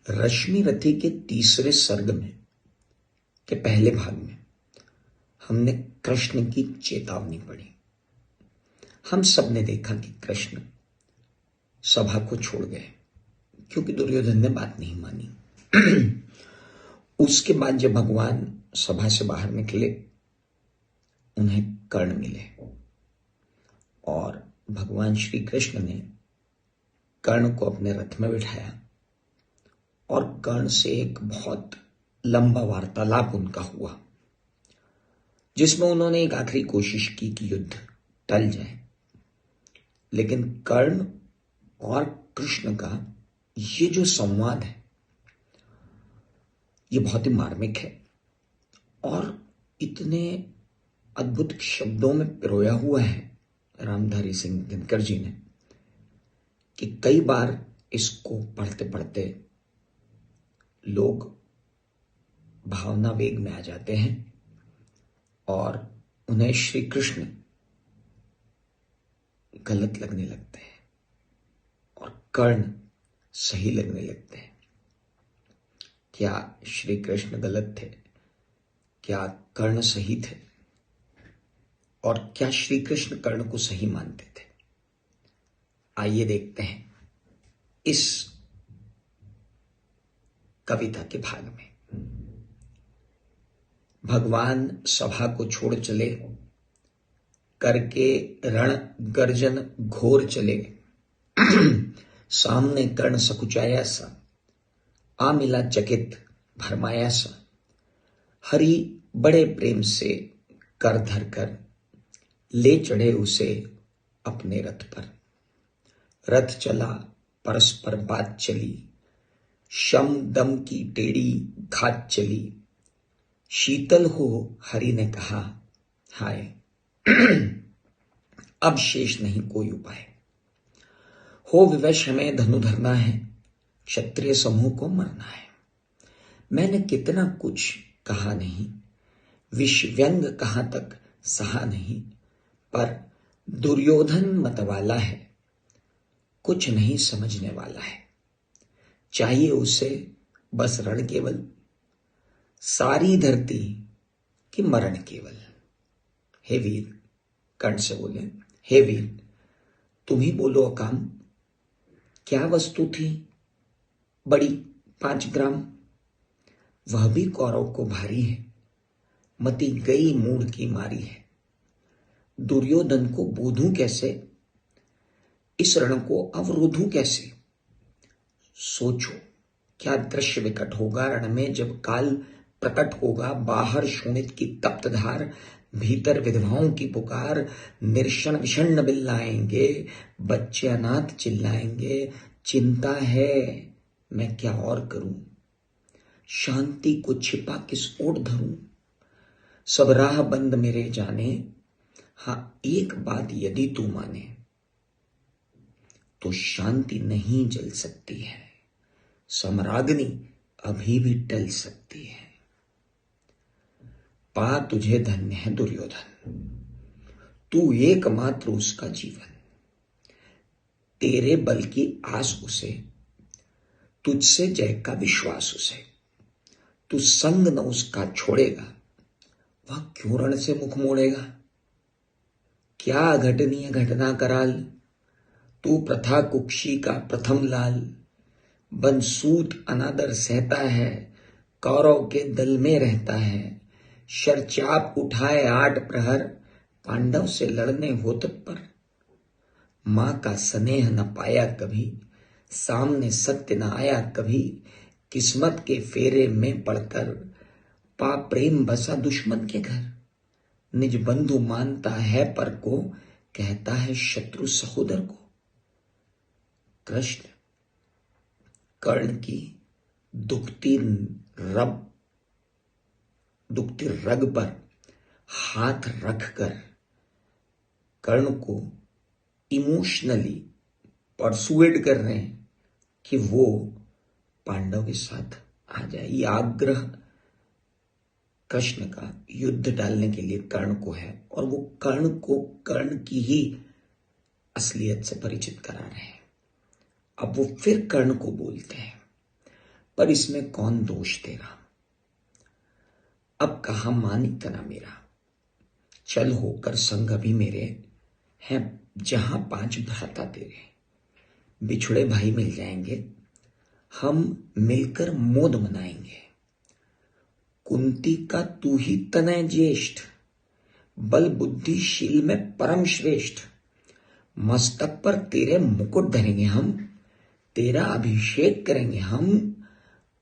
रश्मि रथी के तीसरे सर्ग में के पहले भाग में हमने कृष्ण की चेतावनी पढ़ी। हम सब ने देखा कि कृष्ण सभा को छोड़ गए क्योंकि दुर्योधन ने बात नहीं मानी। उसके बाद जब भगवान सभा से बाहर निकले, उन्हें कर्ण मिले और भगवान श्री कृष्ण ने कर्ण को अपने रथ में बिठाया और कर्ण से एक बहुत लंबा वार्तालाप उनका हुआ, जिसमें उन्होंने एक आखिरी कोशिश की कि युद्ध टल जाए। लेकिन कर्ण और कृष्ण का ये जो संवाद है, ये बहुत ही मार्मिक है और इतने अद्भुत शब्दों में पिरोया हुआ है रामधारी सिंह दिनकर जी ने कि कई बार इसको पढ़ते पढ़ते लोग भावना वेग में आ जाते हैं और उन्हें श्री कृष्ण गलत लगने लगते हैं और कर्ण सही लगने लगते हैं। क्या श्री कृष्ण गलत थे? क्या कर्ण सही थे? और क्या श्री कृष्ण कर्ण को सही मानते थे? आइए देखते हैं इस कविता के भाग में। भगवान सभा को छोड़ चले, करके रण गर्जन घोर चले। सामने कर्ण सकुचाया सा, आ मिला चकित भरमाया सा। हरि बड़े प्रेम से कर धर कर, ले चढ़े उसे अपने रथ पर। रथ चला परस्पर बात चली, शम दम की टेढ़ी घात चली। शीतल हो हरि ने कहा, हाय अब शेष नहीं कोई उपाय। हो विवश हमें धनु धरना है, क्षत्रिय समूह को मरना है। मैंने कितना कुछ कहा नहीं, विष व्यंग कहां तक सहा नहीं। पर दुर्योधन मतवाला है, कुछ नहीं समझने वाला है। चाहिए उसे बस रण केवल, सारी धरती की मरण केवल। हे वीर, कर्ण से बोले, हे वीर तुम ही बोलो अकाम, क्या वस्तु थी बड़ी 5 ग्राम। वह भी कौरव को भारी है, मति गई मूढ़ की मारी है। दुर्योधन को बोधूं कैसे, इस रण को अवरोधूं कैसे। सोचो क्या दृश्य विकट होगा रण में जब काल प्रकट होगा। बाहर शोणित की तप्त धार, भीतर विधवाओं की पुकार। निर्षण विषण्ण बिल्लाएंगे, बच्चे अनाथ चिल्लाएंगे। चिंता है मैं क्या और करूं, शांति को छिपा किस ओर धरूं। सब राह बंद मेरे जाने, हां एक बात यदि तू माने, तो शांति नहीं जल सकती है, सम्राग्नि अभी भी टल सकती है। पा तुझे धन्य है दुर्योधन, तू एकमात्र उसका जीवन। तेरे बल की आस उसे, तुझसे जय का विश्वास उसे। तू संग न उसका छोड़ेगा, वह क्यों रण से मुख मोड़ेगा। क्या अघटनीय घटना कराल, तू प्रथा कुक्षी का प्रथम लाल। बनसूत अनादर सहता है, कौरव के दल में रहता है। शरचाप उठाए 8 प्रहर, पांडव से लड़ने हो तत्पर। मां का स्नेह न पाया कभी, सामने सत्य न आया कभी। किस्मत के फेरे में पड़कर, पा प्रेम बसा दुश्मन के घर। निज बंधु मानता है पर को, कहता है शत्रु सहोदर को। कृष्ण कर्ण की दुखती रग पर हाथ रखकर कर्ण को इमोशनली परसुएड कर रहे हैं कि वो पांडव के साथ आ जाए। ये आग्रह कृष्ण का युद्ध डालने के लिए कर्ण को है और वो कर्ण को कर्ण की ही असलियत से परिचित करा रहे हैं। अब वो फिर कर्ण को बोलते हैं, पर इसमें कौन दोष तेरा। अब कहा मान इतना मेरा, चल होकर संग अभी मेरे, हैं जहां 5 भ्राता तेरे। बिछुड़े भाई मिल जाएंगे, हम मिलकर मोद मनाएंगे। कुंती का तू ही तनय ज्येष्ठ, बल बुद्धिशील में परम श्रेष्ठ। मस्तक पर तेरे मुकुट धरेंगे हम, तेरा अभिषेक करेंगे हम।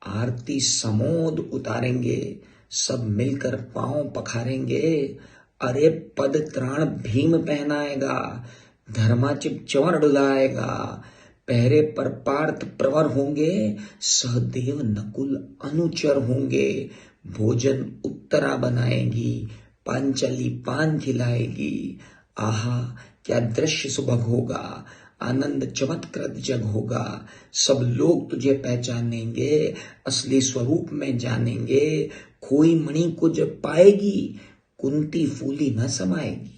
आरती समोद उतारेंगे, सब मिलकर पांव पखारेंगे। अरे पद त्राण भीम पहनाएगा, धर्माचिप चंवर डुलाएगा। पहरे पर पार्थ प्रवर होंगे, सहदेव नकुल अनुचर होंगे। भोजन उत्तरा बनाएगी, पांचाली पान खिलाएगी। आहा क्या दृश्य सुभग होगा, आनंद चमत्कृत जग होगा। सब लोग तुझे पहचानेंगे, असली स्वरूप में जानेंगे। खोई मणि को जब पाएगी, कुंती फूली न समाएगी।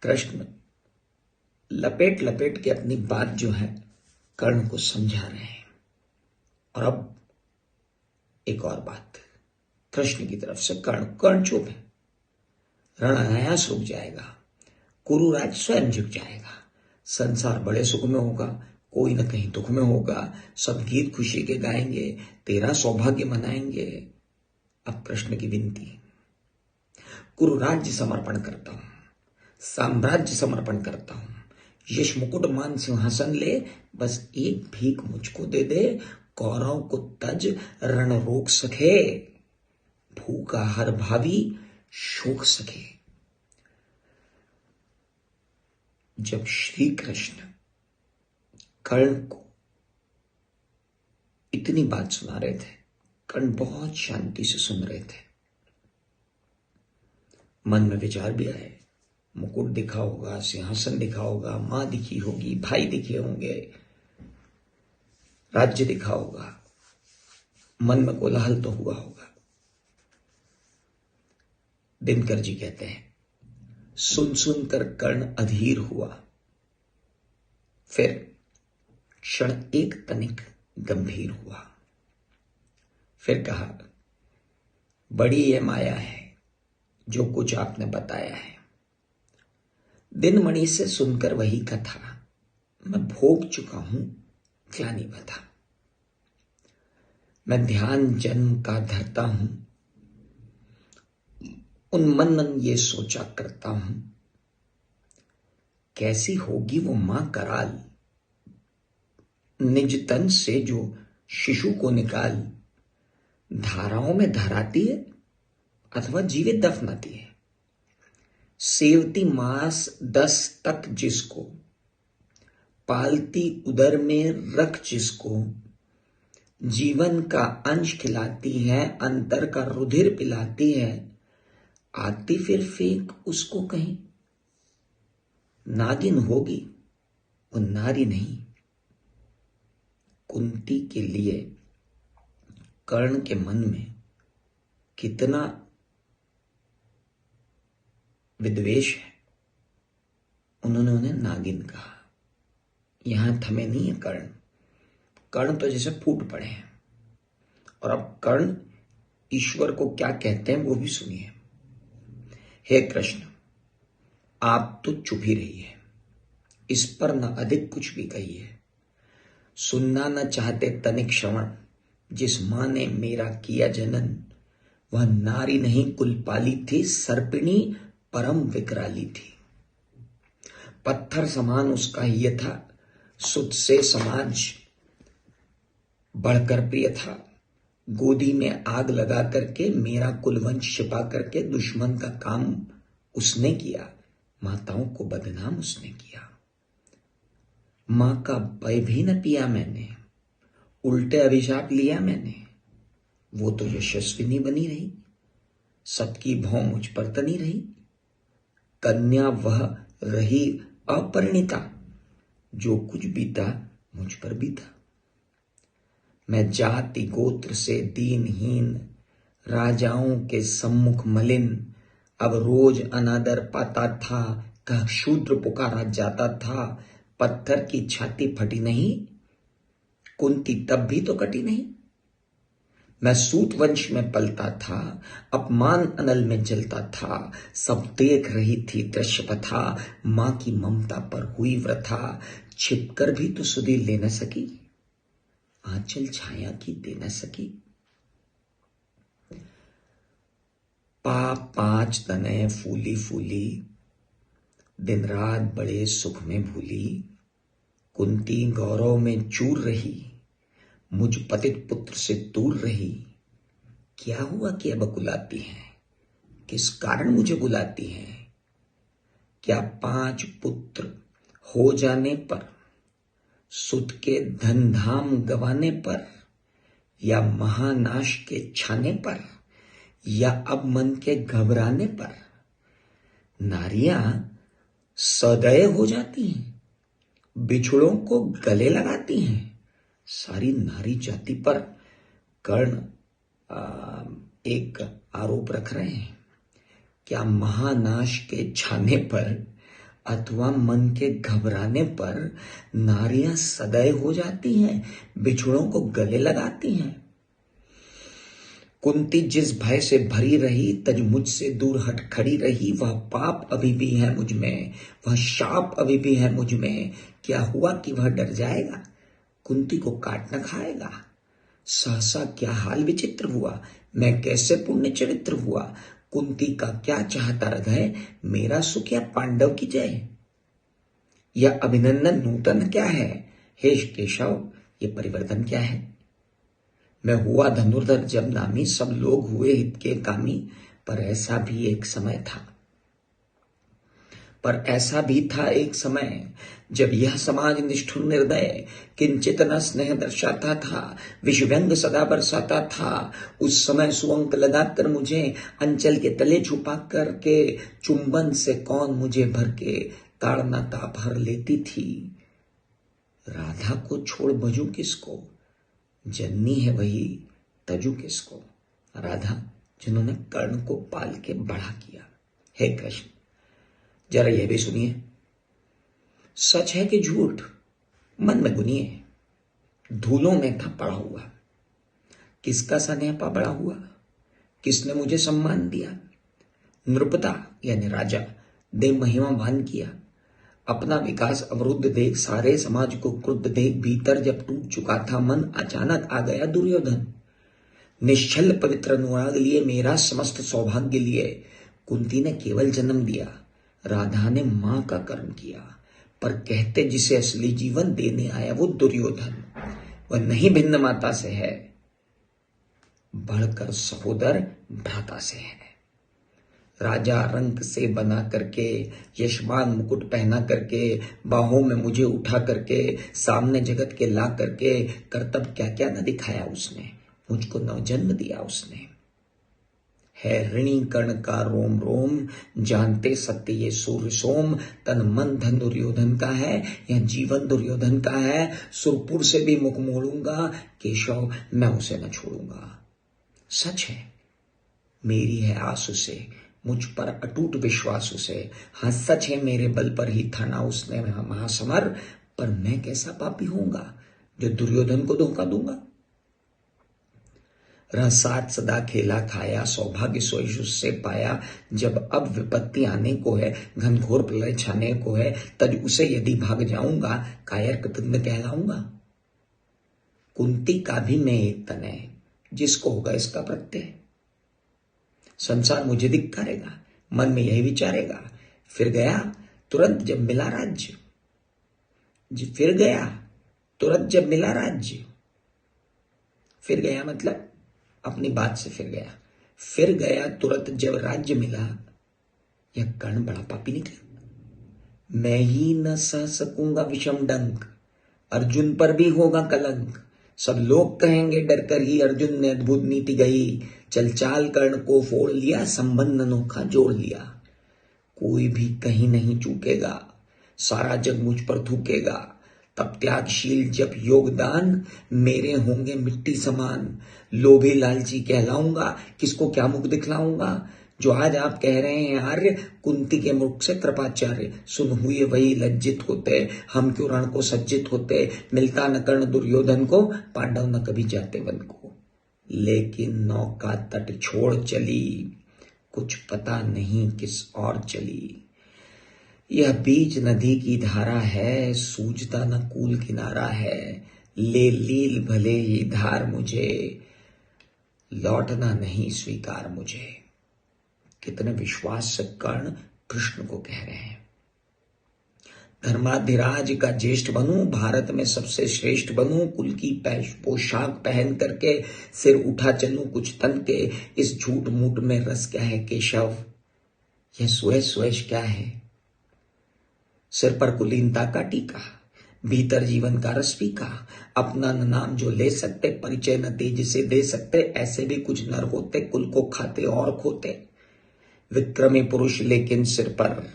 कृष्ण लपेट लपेट के अपनी बात जो है कर्ण को समझा रहे हैं। और अब एक और बात कृष्ण की तरफ से, कर्ण चुप है। रण अनायास रुक जाएगा, कुरुराज स्वयं झुक जाएगा। संसार बड़े सुख में होगा, कोई न कहीं दुख में होगा। सब गीत खुशी के गाएंगे, तेरा सौभाग्य मनाएंगे। अब कृष्ण की विनती, कुरुराज्य समर्पण करता हूं, साम्राज्य समर्पण करता हूं। यश मुकुट मान सिंहासन ले, बस एक भीख मुझको दे दे। कौरव को तज रण रोक सके, भूखा हर भावी शोक सके। जब श्री कृष्ण कर्ण को इतनी बात सुना रहे थे, कर्ण बहुत शांति से सुन रहे थे। मन में विचार भी आए, मुकुट दिखा होगा, सिंहासन दिखा होगा, मां दिखी होगी, भाई दिखे होंगे, राज्य दिखा होगा। मन में कोलाहल तो हुआ होगा। दिनकर जी कहते हैं, सुन सुनकर कर्ण अधीर हुआ, फिर क्षण एक तनिक गंभीर हुआ। फिर कहा, बड़ी ये माया है जो कुछ आपने बताया है। दिनमणि से सुनकर वही कथा, मैं भोग चुका हूं ग्लानि बता। मैं ध्यान जन्म का धरता हूं, उन मन मन ये सोचा करता हूं, कैसी होगी वो मां कराल। निज तन से जो शिशु को निकाल, धाराओं में धराती है अथवा जीवित दफनाती है। सेवती मास 10 तक जिसको, पालती उदर में रख जिसको। जीवन का अंश खिलाती है, अंतर का रुधिर पिलाती है। आती फिर फेंक उसको कहीं, नागिन होगी वो नारी नहीं। कुंती के लिए कर्ण के मन में कितना विद्वेष है, उन्होंने उन्हें नागिन कहा। यहां थमे नहीं है कर्ण, कर्ण तो जैसे फूट पड़े हैं। और अब कर्ण ईश्वर को क्या कहते हैं वो भी सुनिए। हे कृष्ण, आप तो चुप ही रहिए, इस पर न अधिक कुछ भी कहिए। सुनना न चाहते तनिक श्रवण, जिस मां ने मेरा किया जनन। वह नारी नहीं कुल पाली थी, सर्पिणी परम विकराली थी। पत्थर समान उसका ये था, सुत से समाज बढ़कर प्रिय था। गोदी में आग लगा करके मेरा कुलवंश छिपा करके दुश्मन का काम उसने किया। माताओं को बदनाम उसने किया। मां का भय भी न पिया मैंने, उल्टे अभिशाप लिया मैंने। वो तो यशस्विनी बनी रही, सबकी भौं मुझ पर तनी रही। कन्या वह रही अपरिणिता, जो कुछ बीता मुझ पर बीता। मैं जाति गोत्र से दीनहीन, राजाओं के सम्मुख मलिन। अब रोज अनादर पाता था, कह शूद्र पुकारा जाता था। पत्थर की छाती फटी नहीं, कुंती तब भी तो कटी नहीं। मैं सूत वंश में पलता था, अपमान अनल में जलता था, सब देख रही थी दृश्य पथा, मां की ममता पर हुई वृथा, छिपकर भी तो सुधि ले न सकी, आंचल छाया की दे न सकी। पांच तने फूली फूली, दिन रात बड़े सुख में भूली, कुंती गौरव में चूर रही, मुझ पतित पुत्र से दूर रही। क्या हुआ कि अब बुलाती हैं, किस कारण मुझे बुलाती हैं? क्या 5 पुत्र हो जाने पर, सुत के धन धाम गवाने पर, या महानाश के छाने पर, या अब मन के घबराने पर नारियां सदैव हो जाती हैं, बिछड़ों को गले लगाती हैं। सारी नारी जाति पर कर्ण एक आरोप रख रहे हैं। क्या महानाश के छाने पर अथवा मन के घबराने पर नारियां सदैव हो जाती हैं, बिछड़ों को गले लगाती हैं? कुंती जिस भय से भरी रही, तज मुझसे दूर हट खड़ी रही। वह पाप अभी भी है मुझ में, वह शाप अभी भी है मुझ में। क्या हुआ कि वह डर जाएगा, कुंती को काट न खाएगा? सहसा क्या हाल विचित्र हुआ, मैं कैसे पुण्य चरित्र हुआ। कुंती का क्या चाहता हृदय, मेरा सुख या पांडव की जय। यह अभिनंदन नूतन क्या है, हे केशव ये परिवर्तन क्या है। मैं हुआ धनुर्धर जब नामी, सब लोग हुए हित के कामी। पर ऐसा भी एक समय जब यह समाज निष्ठुर निर्दय किंचित न स्नेह दर्शाता था, विषव्यंग सदा बरसाता था। उस समय सुअंक लगाकर मुझे अंचल के तले छुपा करके, चुंबन से कौन मुझे भर के ताड़ना ताप भर लेती थी। राधा को छोड़ भजू किसको, जननी है वही तजू किसको। राधा जिन्होंने कर्ण को पाल के बड़ा किया। हे कृष्ण जरा यह भी सुनिए, सच है कि झूठ मन में गुनिए। धूलों में था पड़ा हुआ, किसका सनेपा बड़ा हुआ, किसने मुझे सम्मान दिया। नृपता यानी राजा दे महिमावान किया, अपना विकास अवरुद्ध देख सारे समाज को क्रुद्ध देख, भीतर जब टूट चुका था मन, अचानक आ गया दुर्योधन। निश्चल पवित्र अनुराग लिए, मेरा समस्त सौभाग्य लिए। कुंती ने केवल जन्म दिया, राधा ने मां का कर्म किया। पर कहते जिसे असली जीवन देने आया वो दुर्योधन। वह नहीं भिन्न माता से है, बढ़कर सहोदर भ्राता से है। राजा रंग से बना करके, यशमान मुकुट पहना करके, बाहों में मुझे उठा करके, सामने जगत के ला करके, कर्तव्य क्या क्या न दिखाया उसने, मुझको नवजन्म दिया उसने। है ऋणी कर्ण का रोम रोम, जानते सत्य ये सूर्य सोम। तन मन धन दुर्योधन का है, यह जीवन दुर्योधन का है। सुरपुर से भी मुख मोड़ूंगा, केशव मैं उसे न छोड़ूंगा। सच है मेरी है आस उसे, मुझ पर अटूट विश्वास उसे। हाँ सच है मेरे बल पर ही थाना उसने महासमर। पर मैं कैसा पापी होऊंगा जो दुर्योधन को धोखा दूंगा। साथ सदा खेला खाया, सौभाग्य सोईश उससे पाया। जब अब विपत्ति आने को है, घनघोर प्रलय छाने को है, तब उसे यदि भाग जाऊंगा, कायर कृतज्ञ कहलाऊंगा। कुंती का भी मैं एक तन है, जिसको होगा इसका प्रत्यय। संसार मुझे धिक्कारेगा, मन में यही विचारेगा। फिर गया तुरंत जब मिला राज्य, फिर गया तुरंत जब मिला राज्य। फिर गया मतलब अपनी बात से फिर गया तुरंत जब राज्य मिला। यह कर्ण बड़ा पापी निकला। मैं ही न सह सकूंगा विषम डंक, अर्जुन पर भी होगा कलंक। सब लोग कहेंगे डर कर ही अर्जुन ने अद्भुत नीति गई। चल चाल कर्ण को फोड़ लिया, संबंध अनोखा जोड़ लिया। कोई भी कहीं नहीं चूकेगा, सारा जग मुझ पर थूकेगा। तब त्यागशील जब योगदान, मेरे होंगे मिट्टी समान। लोभी लालची कहलाऊंगा, किसको क्या मुख दिखलाऊंगा। जो आज आप कह रहे हैं आर्य, कुंती के मुख से कृपाचार्य, सुन हुए वही लज्जित होते, हम क्यों रण को सज्जित होते, मिलता न कर्ण दुर्योधन को, पांडव न कभी जाते वन को। लेकिन नौका तट छोड़ चली, कुछ पता नहीं किस और चली। यह बीच नदी की धारा है, सूझता न कूल किनारा है, ले लील भले ही धार मुझे, लौटना नहीं स्वीकार मुझे। कितने विश्वास से कर्ण कृष्ण को कह रहे हैं, धर्माधिराज का ज्येष्ठ बनूं, भारत में सबसे श्रेष्ठ बनूं, कुल की पोशाक पहन करके सिर उठा चलूं कुछ तन के, इस झूठ मूठ में रस क्या है केशव, यह सुयश सुयश क्या है। सिर पर कुलीनता का टीका, भीतर जीवन का रस पीका, अपना नाम जो ले सकते, परिचय न तेज से दे सकते, ऐसे भी कुछ नर होते, कुल को खाते और खोते। विक्रमी पुरुष लेकिन सिर पर,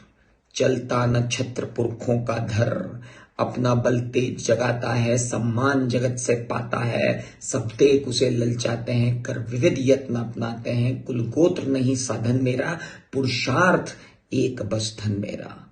चलता न छत्र पुरखों का धर, अपना बल तेज जगाता है, सम्मान जगत से पाता है, सब देख उसे ललचाते हैं, कर विविध यत्न अपनाते हैं, कुल गोत्र नहीं साधन मेरा, पुरुषार्थ एक बस धन मेरा।